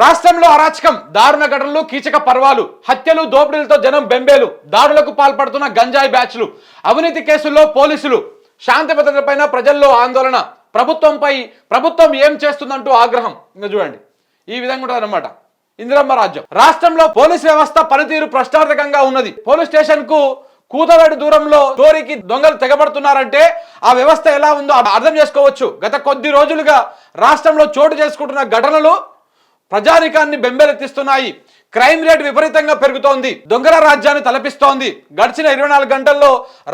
రాష్ట్రంలో అరాచకం, దారుణ ఘటనలు, కీచక పర్వాలు, హత్యలు, దోపిడీలతో జనం బెంబేలు, దాడులకు పాల్పడుతున్న గంజాయి బ్యాచ్లు, అవినీతి కేసుల్లో పోలీసులు, శాంతి భద్రతలపైన ప్రజల్లో ఆందోళన, ప్రభుత్వం ఏం చేస్తుందంటూ ఆగ్రహం. ఇంకా చూడండి, ఈ విధంగా ఉంటుంది అన్నమాట ఇందిరమ్మ రాజ్యం. రాష్ట్రంలో పోలీస్ వ్యవస్థ పనితీరు ప్రశ్నార్థకంగా ఉన్నది. పోలీస్ స్టేషన్ కు కూతవేడు దూరంలో చోరీకి దొంగలు తెగబడుతున్నారంటే ఆ వ్యవస్థ ఎలా ఉందో అర్థం చేసుకోవచ్చు. గత కొద్ది రోజులుగా రాష్ట్రంలో చోటు చేసుకుంటున్న ఘటనలు ప్రజానికాన్ని బెంబేలెత్తిస్తున్నాయి. క్రైమ్ రేట్ విపరీతంగా పెరుగుతోంది. దొంగల రాజ్యాన్ని తలపిస్తోంది. గడిచిన 24 గంటల్లో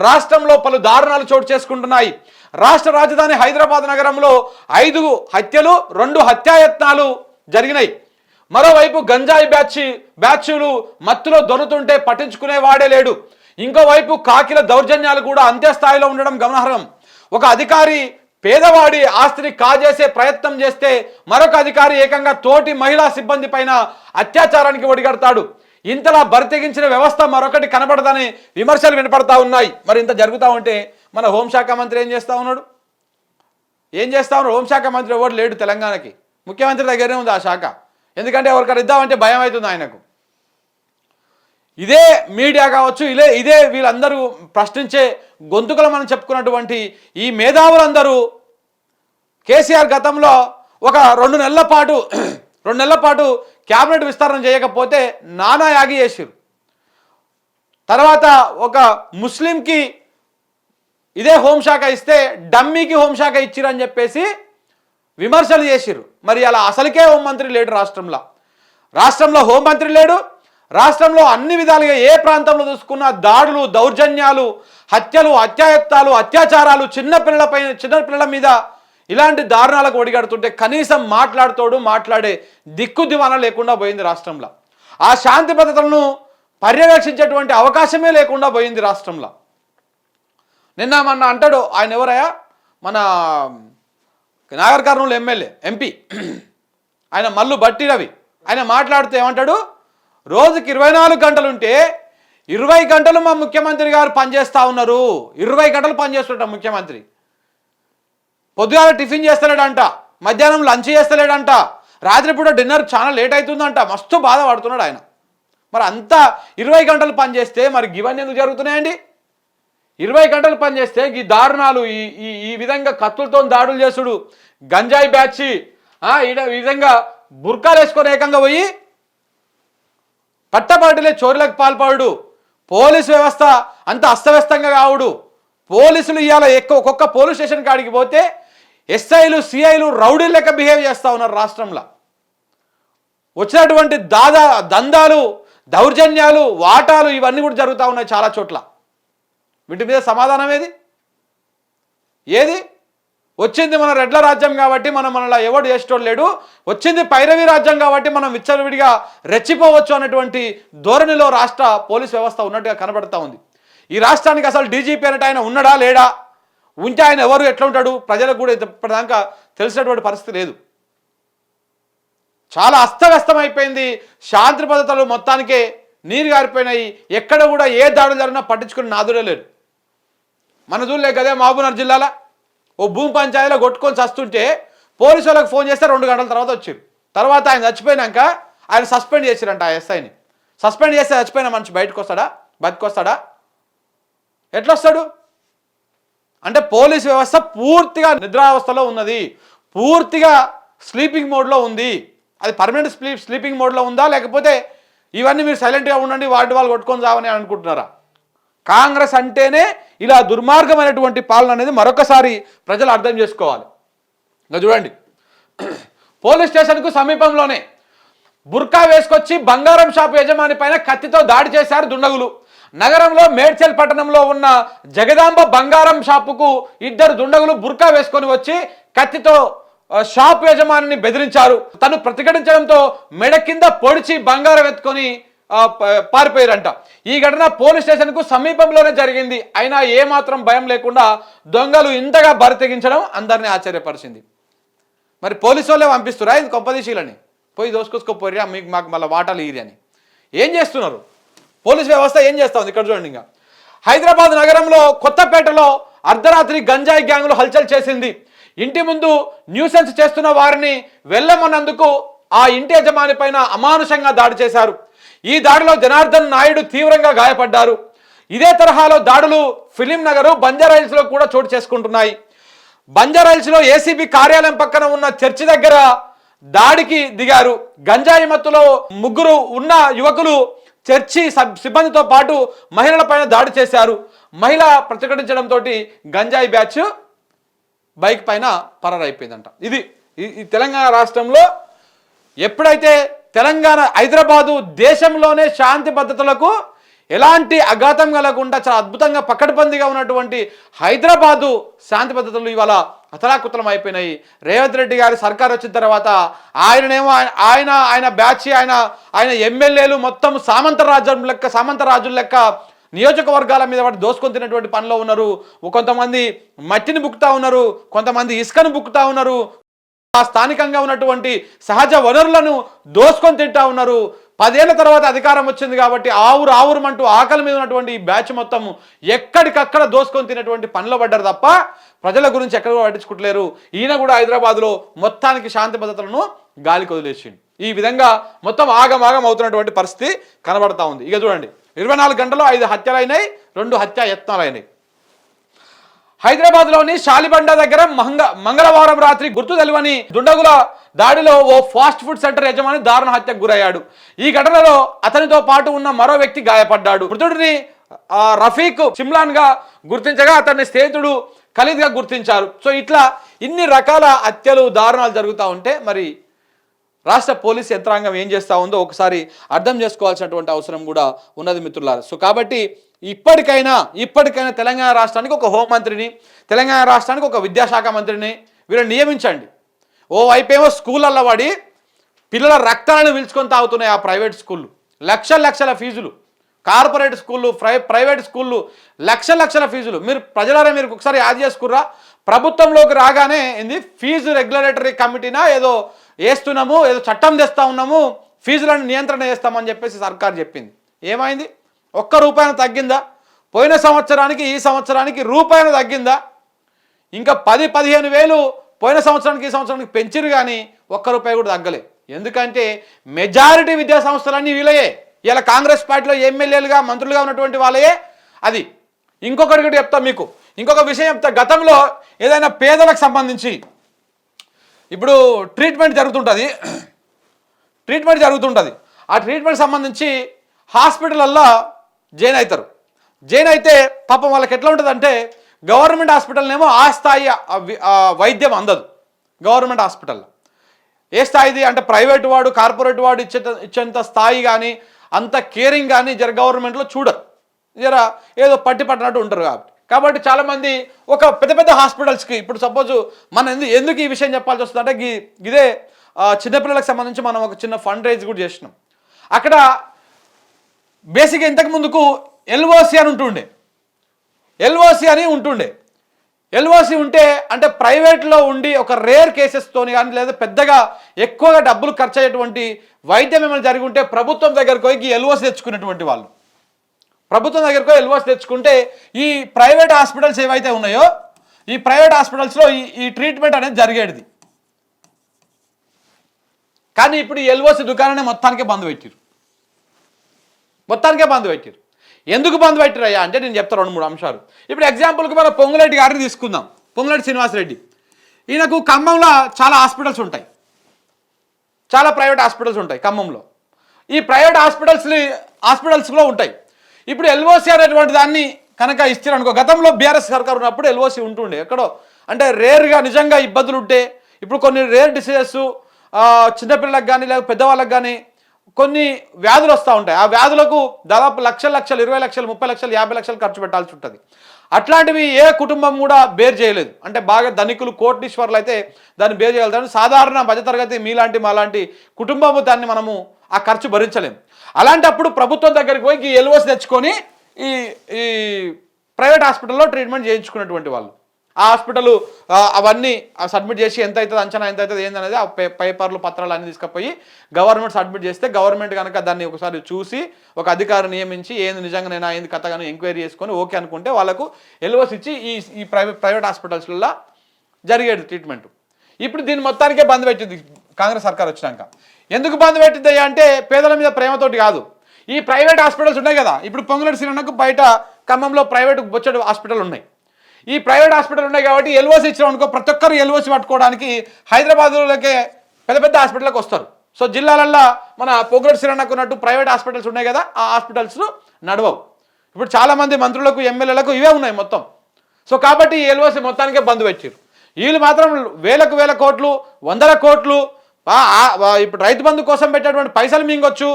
రాష్ట్రంలో పలు దారుణాలు చోటు చేసుకుంటున్నాయి. రాష్ట్ర రాజధాని హైదరాబాద్ నగరంలో 5 హత్యలు, 2 హత్యాయత్నాలు జరిగినాయి. మరోవైపు గంజాయి బ్యాచ్లు మత్తులో దొరుకుతుంటే పట్టించుకునేవాడే లేడు. ఇంకోవైపు కాకిల దౌర్జన్యాలు కూడా అంతే స్థాయిలో ఉండడం గమనార్హం. ఒక అధికారి పేదవాడి ఆస్తిని కాజేసే ప్రయత్నం చేస్తే మరొక అధికారి ఏకంగా తోటి మహిళా సిబ్బంది పైన అత్యాచారానికి ఒడిగడతాడు. ఇంతలా బరితెగించిన వ్యవస్థ మరొకటి కనబడదని విమర్శలు వినపడతా ఉన్నాయి. మరి ఇంత జరుగుతూ ఉంటే మన హోంశాఖ మంత్రి ఏం చేస్తూ ఉన్నాడు? హోంశాఖ మంత్రి ఎవరు లేడు తెలంగాణకి. ముఖ్యమంత్రి దగ్గరే ఉంది ఆ శాఖ. ఎందుకంటే ఎవరికైనా ఇద్దామంటే భయం అవుతుంది ఆయనకు. ఇదే మీడియా కావచ్చు, ఇదే వీళ్ళందరూ ప్రశ్నించే గొంతుకలు మనం చెప్పుకున్నటువంటి ఈ మేధావులందరూ కేసీఆర్ గతంలో ఒక 2 నెలల పాటు క్యాబినెట్ విస్తరణ చేయకపోతే నానా యాగి చేసిరు. తర్వాత ఒక ముస్లింకి ఇదే హోంశాఖ ఇస్తే డమ్మీకి హోంశాఖ ఇచ్చిరని చెప్పేసి విమర్శలు చేసిరు. మరి అలా అసలుకే హోంమంత్రి లేడు రాష్ట్రంలో హోంమంత్రి లేడు. రాష్ట్రంలో అన్ని విధాలుగా ఏ ప్రాంతంలో చూసుకున్న దాడులు, దౌర్జన్యాలు, హత్యలు, అత్యాచారాలు, చిన్నపిల్లల మీద ఇలాంటి దారుణాలకు ఒడిగడుతుంటే కనీసం మాట్లాడే దిక్కు దివాన లేకుండా పోయింది రాష్ట్రంలో. ఆ శాంతి భద్రతలను పర్యవేక్షించేటువంటి అవకాశమే లేకుండా పోయింది రాష్ట్రంలో. మొన్న అంటాడు ఆయన, ఎవరయ్యా, మన నాగర్ కర్నూలు ఎంపీ ఆయన మల్లు బట్టి రవి. ఆయన మాట్లాడుతూ ఏమంటాడు, రోజుకి 24 గంటలుంటే 20 గంటలు మా ముఖ్యమంత్రి గారు పనిచేస్తూ ఉన్నారు. 20 గంటలు పనిచేస్తుంటాం ముఖ్యమంత్రి. పొద్దుగాల టిఫిన్ చేస్తలేడంట, మధ్యాహ్నం లంచ్ చేస్తలేడంట, రాత్రిపూట డిన్నర్ చాలా లేట్ అవుతుందంట. మస్తు బాధపడుతున్నాడు ఆయన. మరి అంతా 20 గంటలు పనిచేస్తే మరి ఇవన్నీ ఎందుకు జరుగుతున్నాయండి? 20 గంటలు పనిచేస్తే ఈ దారుణాలు, ఈ విధంగా కత్తులతో దాడులు చేసుడు, గంజాయి బ్యాచ్ ఈ విధంగా బుర్కాలు వేసుకొని ఏకంగా పోయి పట్టబడిలే చోరులకు పాల్పడు, పోలీసు వ్యవస్థ అంత అస్తవ్యస్తంగా కావుడు, పోలీసులు ఇవాళ ఒక్కొక్క పోలీస్ స్టేషన్ కాడికి పోతే ఎస్ఐలు, సిఐలు రౌడీలు లెక్క బిహేవ్ చేస్తూ ఉన్నారు. రాష్ట్రంలో వచ్చినటువంటి దందాలు, దౌర్జన్యాలు, వాటాలు ఇవన్నీ కూడా జరుగుతూ ఉన్నాయి చాలా చోట్ల. వీటి మీద సమాధానం ఏది? వచ్చింది మన రెడ్ల రాజ్యం కాబట్టి మనలా ఎవడు చేసేటోడు లేడు, వచ్చింది పైరవి రాజ్యం కాబట్టి మనం విచ్చలవిడిగా రెచ్చిపోవచ్చు అన్నటువంటి ధోరణిలో రాష్ట్ర పోలీస్ వ్యవస్థ ఉన్నట్టుగా కనబడతా ఉంది. ఈ రాష్ట్రానికి అసలు డీజీపీ అనేట ఆయన ఉన్నాడా లేడా? ఉంటే ఆయన ఎవరు, ఎట్లా ఉంటాడు, ప్రజలకు కూడా ఇప్పటిదాకా తెలిసినటువంటి పరిస్థితి లేదు. చాలా అస్తవ్యస్తం అయిపోయింది. శాంతి భద్రతలు మొత్తానికే నీరు గారిపోయినాయి. ఎక్కడ కూడా ఏ దాడులు జరిగినా పట్టించుకుని నాదుడే లేరు. మన చూడలే కదే మహబూబ్నగర్ జిల్లాలో ఓ భూమి పంచాయతీలో కొట్టుకొని చస్తుంటే పోలీసు వాళ్ళకి ఫోన్ చేస్తే 2 గంటల తర్వాత వచ్చారు. తర్వాత ఆయన చచ్చిపోయినాక ఆయన సస్పెండ్ చేసిరంట. ఆ ఎస్ఐని సస్పెండ్ చేస్తే చచ్చిపోయిన మనిషి బయటకు వస్తాడా? బతికొస్తాడా? ఎట్లా వస్తాడు? అంటే పోలీసు వ్యవస్థ పూర్తిగా నిద్రావస్థలో ఉన్నది, పూర్తిగా స్లీపింగ్ మోడ్లో ఉంది. అది పర్మనెంట్ స్లీపింగ్ మోడ్లో ఉందా, లేకపోతే ఇవన్నీ మీరు సైలెంట్గా ఉండండి వాళ్ళు కొట్టుకొని చావని అనుకుంటున్నారా? కాంగ్రెస్ అంటేనే ఇలా దుర్మార్గమైనటువంటి పాలన అనేది మరొకసారి ప్రజలు అర్థం చేసుకోవాలి. ఇంకా చూడండి, పోలీస్ స్టేషన్కు సమీపంలోనే బుర్కా వేసుకొచ్చి బంగారం షాపు యజమాని పైన కత్తితో దాడి చేశారు దుండగులు. నగరంలో మేడ్చల్ పట్టణంలో ఉన్న జగదాంబ బంగారం షాపుకు 2 దుండగులు బుర్కా వేసుకొని వచ్చి కత్తితో షాపు యజమానిని బెదిరించారు. తను ప్రతిఘటించడంతో మెడ కింద పొడిచి బంగారం ఎత్తుకొని పారిపోయారంట. ఈ ఘటన పోలీస్ స్టేషన్కు సమీపంలోనే జరిగింది. అయినా ఏమాత్రం భయం లేకుండా దొంగలు ఇంతగా బరి తెగించడం అందరినీ ఆశ్చర్యపరిచింది. మరి పోలీసు వాళ్ళే పంపిస్తురా ఇది కొంపదీశీలని, పోయి దోసుకొచ్చుకోపోయిరా, మాకు మళ్ళీ వాటాలు ఇరి అని ఏం చేస్తున్నారు? పోలీస్ వ్యవస్థ ఏం చేస్తా ఉంది? ఇక్కడ చూడండి. ఇంకా హైదరాబాద్ నగరంలో కొత్తపేటలో అర్ధరాత్రి గంజాయి గ్యాంగులు హల్చల్ చేసింది. ఇంటి ముందు న్యూసెన్స్ చేస్తున్న వారిని వెళ్ళమన్నందుకు ఆ ఇంటి యజమాని పైన అమానుషంగా దాడి చేశారు. ఈ దాడిలో జనార్దన్ నాయుడు తీవ్రంగా గాయపడ్డారు. ఇదే తరహాలో దాడులు ఫిలిం నగర్, బంజారాహిల్స్లో కూడా చోటు చేసుకుంటున్నాయి. బంజారాహిల్స్లో ఏసీబీ కార్యాలయం పక్కన ఉన్న చర్చి దగ్గర దాడికి దిగారు. గంజాయి మత్తులో ముగ్గురు ఉన్న యువకులు చర్చి సిబ్బందితో పాటు మహిళలపైన దాడి చేశారు. మహిళ ప్రతిఘటించడంతో గంజాయి బ్యాచ్ బైక్ పైన పరారైపోయిందంట. ఇది ఈ తెలంగాణ రాష్ట్రంలో ఎప్పుడైతే తెలంగాణ హైదరాబాదు దేశంలోనే శాంతి భద్రతలకు ఎలాంటి అఘాతం కలగకుండా చాలా అద్భుతంగా పకడ్బందీగా ఉన్నటువంటి హైదరాబాదు శాంతి భద్రతలు ఇవాళ అతలాకుతలం అయిపోయినాయి. రేవంత్ రెడ్డి గారి సర్కార్ వచ్చిన తర్వాత ఆయననేమో ఆయన బ్యాచ్ ఆయన ఎమ్మెల్యేలు మొత్తం సామంత రాజుల లెక్క నియోజకవర్గాల మీద వాటి దోసుకొని తిన్నటువంటి పనిలో ఉన్నారు. కొంతమంది మట్టిని బుక్కుతా ఉన్నారు, కొంతమంది ఇసుకను బుక్కుతా ఉన్నారు, ఆ స్థానికంగా ఉన్నటువంటి సహజ వనరులను దోసుకొని తింటా ఉన్నారు. 10 ఏళ్ల తర్వాత అధికారం వచ్చింది కాబట్టి ఆవురమంటూ ఆకలి మీద ఉన్నటువంటి ఈ బ్యాచ్ మొత్తం ఎక్కడికక్కడ దోసుకొని తినేటువంటి పనిలో పడ్డారు తప్ప ప్రజల గురించి ఎక్కడ పట్టించుకుంటలేరు. ఈయన కూడా హైదరాబాద్లో మొత్తానికి శాంతి భద్రతలను గాలికి వదిలేసిండు. ఈ విధంగా మొత్తం ఆగమాగం అవుతున్నటువంటి పరిస్థితి కనబడతా ఉంది. ఇక చూడండి, 24 గంటల్లో 5 హత్యలైనాయి, 2 హత్యా యత్నాలైనాయి. హైదరాబాద్లోని షాలిబండ దగ్గర మంగళవారం రాత్రి గుర్తు తెలియని దుండగుల దాడిలో ఓ ఫాస్ట్ ఫుడ్ సెంటర్ యజమాని దారుణ హత్యకు గురయ్యాడు. ఈ ఘటనలో అతనితో పాటు ఉన్న మరో వ్యక్తి గాయపడ్డాడు. మృతుడిని రఫీక్ సిమ్లాన్ గా గుర్తించగా అతన్ని స్నేహితుడు ఖలీద్ గా గుర్తించారు. సో ఇట్లా ఇన్ని రకాల హత్యలు దారుణాలు జరుగుతూ ఉంటే మరి రాష్ట్ర పోలీస్ యంత్రాంగం ఏం చేస్తూ ఉందో ఒకసారి అర్థం చేసుకోవాల్సినటువంటి అవసరం కూడా ఉన్నది మిత్రులారా. సో కాబట్టి ఇప్పటికైనా తెలంగాణ రాష్ట్రానికి ఒక హోంమంత్రిని, తెలంగాణ రాష్ట్రానికి ఒక విద్యాశాఖ మంత్రిని వీళ్ళని నియమించండి. ఓవైపేమో స్కూళ్ళల్లో వాడి పిల్లల రక్తాలను పీల్చుకొని తాగుతున్నాయి ఆ ప్రైవేట్ స్కూళ్ళు, లక్షల ఫీజులు, కార్పొరేట్ స్కూళ్ళు, ప్రైవేట్ స్కూళ్ళు లక్షల ఫీజులు. మీరు ఒకసారి యాద్ చేసుకుర్రా? ప్రభుత్వంలోకి రాగానే ఫీజు రెగ్యులేటరీ కమిటీనా ఏదో వేస్తున్నాము, ఏదో చట్టం తెస్తా ఉన్నాము, ఫీజులను నియంత్రణ చేస్తామని చెప్పేసి సర్కార్ చెప్పింది. ఏమైంది? ₹1 తగ్గిందా? పోయిన సంవత్సరానికి ఈ సంవత్సరానికి రూపాయలు తగ్గిందా? ఇంకా 10-15 వేలు పోయిన సంవత్సరానికి ఈ సంవత్సరానికి పెంచిరు కానీ ₹1 కూడా తగ్గలే. ఎందుకంటే మెజారిటీ విద్యా సంస్థలన్నీ వీళ్ళయే. ఇలా కాంగ్రెస్ పార్టీలో ఎమ్మెల్యేలుగా మంత్రులుగా ఉన్నటువంటి వాళ్ళయే. అది ఇంకొకటి కూడా చెప్తా మీకు, ఇంకొక విషయం చెప్తా. గతంలో ఏదైనా పేదలకు సంబంధించి ఇప్పుడు ట్రీట్మెంట్ జరుగుతుంటుంది. ఆ ట్రీట్మెంట్ సంబంధించి హాస్పిటల్లో జాయిన్ అవుతారు. జాయిన్ అయితే పాపం వాళ్ళకి ఎట్లా ఉంటుంది అంటే గవర్నమెంట్ హాస్పిటల్నేమో ఆ స్థాయి వైద్యం అందదు. గవర్నమెంట్ హాస్పిటల్లో ఏ స్థాయిది అంటే ప్రైవేట్ వాడు, కార్పొరేట్ వాడు ఇచ్చేంత స్థాయి కానీ అంత కేరింగ్ కానీ గవర్నమెంట్లో చూడరు. ఏదో పట్టినట్టు ఉంటారు. కాబట్టి చాలామంది ఒక పెద్ద హాస్పిటల్స్కి ఇప్పుడు సపోజు మనం ఎందుకు ఈ విషయం చెప్పాల్సి వస్తుందంటే ఇదే చిన్నపిల్లలకు సంబంధించి మనం ఒక చిన్న ఫండ్ రైజ్ కూడా చేసినాం. అక్కడ బేసిక్గా ఇంతకు ముందుకు ఎల్ఓసి అని ఉంటుండే. ఎల్ఓసి ఉంటే అంటే ప్రైవేట్లో ఉండి ఒక రేర్ కేసెస్తోని కానీ లేదా పెద్దగా ఎక్కువగా డబ్బులు ఖర్చు అయ్యేటువంటి వైద్యం ఏమైనా జరిగి ఉంటే ప్రభుత్వం దగ్గరకు పోయి ఎల్ఓసి తెచ్చుకునేటువంటి వాళ్ళు. ప్రభుత్వం దగ్గరకు ఎల్ఓసి తెచ్చుకుంటే ఈ ప్రైవేట్ హాస్పిటల్స్ ఏవైతే ఉన్నాయో ఈ ప్రైవేట్ హాస్పిటల్స్లో ఈ ట్రీట్మెంట్ అనేది జరిగేది. కానీ ఇప్పుడు ఈ ఎల్ఓసి దుకాణాన్ని మొత్తానికే బంద్ పెట్టారు. ఎందుకు బంద్ పెట్టారయ్యా అంటే నేను చెప్తాను 2-3 అంశాలు. ఇప్పుడు ఎగ్జాంపుల్కి మన పొంగులేటి గారిని తీసుకుందాం. పొంగులేటి శ్రీనివాసరెడ్డి, ఈయనకు ఖమ్మంలో చాలా హాస్పిటల్స్ ఉంటాయి, చాలా ప్రైవేట్ హాస్పిటల్స్ ఉంటాయి ఖమ్మంలో. ఈ ప్రైవేట్ హాస్పిటల్స్లో ఉంటాయి. ఇప్పుడు ఎల్ఓసి అనేటువంటి దాన్ని కనుక ఇచ్చారనుకో, గతంలో బీఆర్ఎస్ సర్కార్ ఉన్నప్పుడు ఎల్ఓసి ఉంటుండే ఎక్కడో అంటే రేర్గా నిజంగా ఇబ్బందులు ఉంటే. ఇప్పుడు కొన్ని రేర్ డిసీజెస్ చిన్నపిల్లలకు కానీ లేదా పెద్దవాళ్ళకి కానీ కొన్ని వ్యాధులు వస్తూ ఉంటాయి. ఆ వ్యాధులకు దాదాపు లక్షలు 20 లక్షలు 30 లక్షలు 50 లక్షలు ఖర్చు పెట్టాల్సి ఉంటుంది. అట్లాంటివి ఏ కుటుంబం కూడా బేర్ చేయలేదు. అంటే బాగా ధనికులు కోటీశ్వర్లు అయితే దాన్ని బేర్ చేయగలుగుతారు. సాధారణ మధ్యతరగతి మాలాంటి కుటుంబము దాన్ని మనము ఆ ఖర్చు భరించలేము. అలాంటప్పుడు ప్రభుత్వం దగ్గరికి పోయి ఈ ఎల్ఓసి తెచ్చుకొని ఈ ప్రైవేట్ హాస్పిటల్లో ట్రీట్మెంట్ చేయించుకున్నటువంటి వాళ్ళు ఆ హాస్పిటల్ అవన్నీ సబ్మిట్ చేసి ఎంత అవుతుంది, అంచనా ఎంత అవుతుంది ఏందనేది ఆ పేపర్లు పత్రాలు అన్నీ తీసుకుపోయి గవర్నమెంట్ సబ్మిట్ చేస్తే గవర్నమెంట్ కనుక దాన్ని ఒకసారి చూసి ఒక అధికారి నియమించి ఏంది నిజంగా నేను ఏంది కథ కానీ ఎంక్వైరీ చేసుకొని ఓకే అనుకుంటే వాళ్ళకు ఎల్ఓసి ఇచ్చి ఈ ప్రైవేట్ హాస్పిటల్స్లో జరిగేది ట్రీట్మెంట్. ఇప్పుడు దీన్ని మొత్తానికే బంద్ పెట్టింది కాంగ్రెస్ సర్కార్ వచ్చినాక. ఎందుకు బంద్ పెట్టింది అంటే పేదల మీద ప్రేమతోటి కాదు. ఈ ప్రైవేట్ హాస్పిటల్స్ ఉన్నాయి కదా, ఇప్పుడు పొంగులేటి శ్రీరన్నకు బయట ఖమ్మంలో ప్రైవేట్ బొచ్చడు హాస్పిటల్ ఉన్నాయి. ఈ ప్రైవేట్ హాస్పిటల్ ఉన్నాయి కాబట్టి ఎల్ఓసి ఇచ్చినాం అనుకో, ప్రతి ఒక్కరు ఎల్ఓసి పట్టుకోవడానికి హైదరాబాద్లోకే పెద్ద పెద్ద హాస్పిటల్కి వస్తారు. సో జిల్లాలల్లో మన పొంగులేటి శ్రీరన్నకు ఉన్నట్టు ప్రైవేట్ హాస్పిటల్స్ ఉన్నాయి కదా, ఆ హాస్పిటల్స్ నడవవు. ఇప్పుడు చాలామంది మంత్రులకు ఎమ్మెల్యేలకు ఇవే ఉన్నాయి మొత్తం. సో కాబట్టి ఈ ఎల్ఓసి మొత్తానికే బంద్ పెట్టారు. వీళ్ళు మాత్రం వేల కోట్లు, వందల కోట్లు ఇప్పుడు రైతు బంధు కోసం పెట్టేటువంటి పైసలు మింగొచ్చు.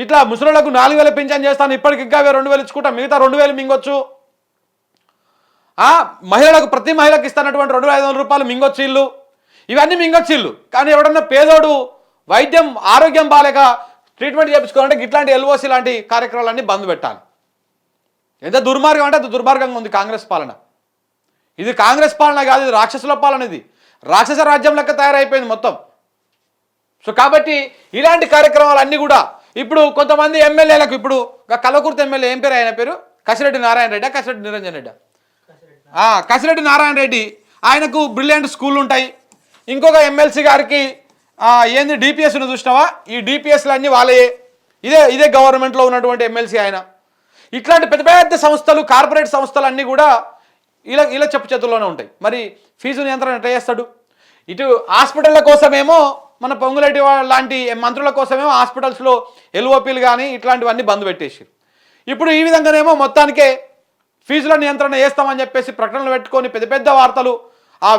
ఇట్లా ముసలులకు 4,000 పింఛన్ చేస్తాను, ఇప్పటికి ఇంకా 2,000 ఇచ్చుకుంటా, మిగతా 2,000 మింగొచ్చు. మహిళలకు ప్రతి మహిళకు ఇస్తున్నటువంటి 2,500 రూపాయలు మింగొచ్చు ఇల్లు, ఇవన్నీ మింగొచ్చు ఇల్లు. కానీ ఎవడన్నా పేదోడు వైద్యం ఆరోగ్యం బాలేక ట్రీట్మెంట్ చేయించుకోవాలంటే ఇట్లాంటి ఎల్ఓసి లాంటి కార్యక్రమాలన్నీ బంద్ పెట్టాలి. ఎంత దుర్మార్గం అంటే అంత దుర్మార్గంగా ఉంది కాంగ్రెస్ పాలన. ఇది కాంగ్రెస్ పాలన కాదు, ఇది రాక్షసుల పాలన. ఇది రాక్షస రాజ్యం లెక్క తయారైపోయింది మొత్తం. సో కాబట్టి ఇలాంటి కార్యక్రమాలన్నీ కూడా ఇప్పుడు కొంతమంది ఎమ్మెల్యేలకు, ఇప్పుడు కల్వకుర్తి ఎమ్మెల్యే ఏం పేరు, ఆయన పేరు కసిరెడ్డి నారాయణ రెడ్డి, కసిరెడ్డి నిరంజన్ రెడ్డి, కసిరెడ్డి నారాయణ రెడ్డి, ఆయనకు బ్రిలియంట్ స్కూల్ ఉంటాయి. ఇంకొక ఎమ్మెల్సీ గారికి ఏంది డిపిఎస్ను చూసినావా, ఈ డిపిఎస్లు అన్నీ వాళ్ళే, ఇదే గవర్నమెంట్లో ఉన్నటువంటి ఎమ్మెల్సీ ఆయన. ఇట్లాంటి పెద్ద పెద్ద సంస్థలు, కార్పొరేట్ సంస్థలు అన్నీ కూడా ఇలా చెప్పు చేతుల్లోనే ఉంటాయి. మరి ఫీజు నియంత్రణ ఎట్లా చేస్తాడు? ఇటు హాస్పిటళ్ళ కోసమేమో మన పొంగులేటి లాంటి మంత్రుల కోసమేమో హాస్పిటల్స్లో ఎల్ఓపీలు కానీ ఇట్లాంటివన్నీ బంద్ పెట్టేసి, ఇప్పుడు ఈ విధంగానేమో మొత్తానికే ఫీజుల నియంత్రణ చేస్తామని చెప్పేసి ప్రకటనలు పెట్టుకొని పెద్ద పెద్ద వార్తలు,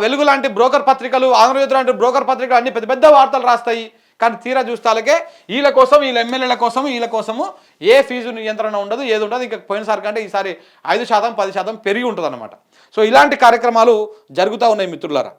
వెలుగు లాంటి బ్రోకర్ పత్రికలు, ఆంధ్రజ్యోతి లాంటి బ్రోకర్ పత్రికలు అన్ని పెద్ద పెద్ద వార్తలు రాస్తాయి. కానీ తీరా చూస్తాలకే వీళ్ళ కోసం, వీళ్ళ ఎమ్మెల్యేల కోసం, వీళ్ళ కోసము ఏ ఫీజు నియంత్రణ ఉండదు, ఏది ఉండదు. ఇంకా పోయినసారి కంటే ఈసారి 5%, 10% పెరిగి ఉంటుంది అన్నమాట. సో ఇలాంటి కార్యక్రమాలు జరుగుతూ ఉన్నాయి మిత్రులారా.